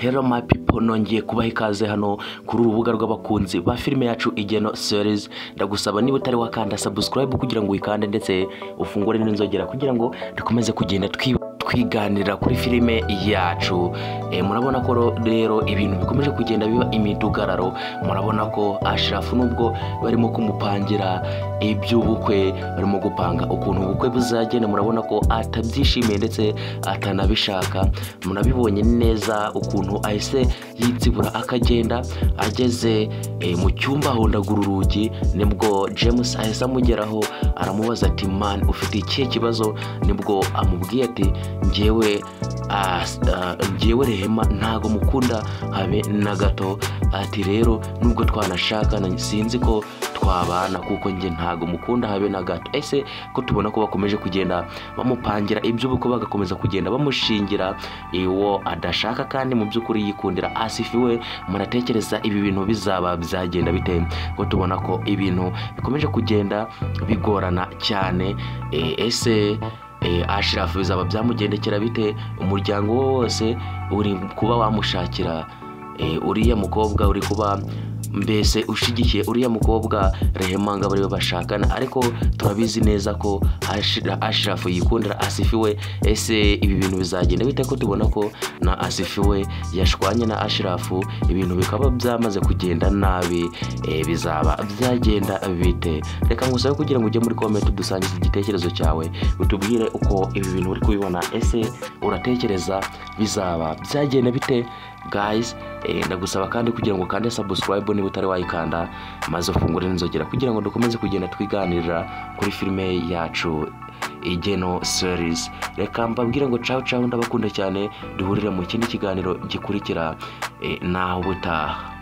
Hello my people, nongeye kubaha ikaze hano kuri urubuga rw'abakunzi ba filime yacu Igeno Series. Ndagusaba niba utari wakanda subscribe kugira ngo uyikande ndetse ufungure n'inzogera kugira ngo dukomeze kugenda twiganira kuri filime yacu. Murabona ko rero ibintu bikomeje kugenda biba imidugararo. Murabona ko Ashraf nubwo barimo kumupangira iby'ubukwe, barimo gupanga ukuntu ubukwe buzagenda, murabona ko atabyishimiye ndetse atanabishaka. Murabibonye neza ukuntu ahise yitsibura akagenda, ageze mu cyumba ahondagura urugi, nibwo James ahise amugeraho aramubaza ati man ufite ikihe kibazo, nibwo amubwiye ati njyewe Rehema ntago mukunda habe na gato, ati rero nubwo twanashaka sinzi ko twabana kuko nge ntago mukunda habe na gato. Ese ko tubona ko bakomeje kugenda bamupangira iby'ubukwe, bagakomeza kugenda bamushingira iwo adashaka kandi mu by'ukuri yikundira Asifi we, muratekereza ibi bintu bizaba byagenda bite? Ko tubona ko ibintu bikomeje kugenda bigorana cyane. Ese Ashraf bizaba byamugendekera bite? Umuryango wose uri kuba wamushakira uriya mukobwa, uri kuba mbese ushigikiye uriya mukobwa Rehema ngo bari bashakana, ariko turabizi neza ko Ashraf yikundira Asifi we. Ese ibi bintu bizagenda bite ko tubona ko na Asifi we yashwanye na Ashraf, ibintu bikaba byamaze kugenda nabi? Bizaba byagenda bite? Reka ngusabe kugira ngo ujye muri comment dusangize igitekerezo cyawe, utubwire uko ibi bintu uri kubibona. Ese uratekereza bizaba byagenda bite guys? Ndagusaba kandi kugira ngo kande subscribe niba utari wayikanda, maze ufungure n'inzogera kugira ngo dukomeze kugenda twiganirira kuri filime yacu Igeno Series. Reka mbabwire ngo ciao ciao, ndabakunda cyane, duhurire mu kindi kiganiro gikurikira naho butaha.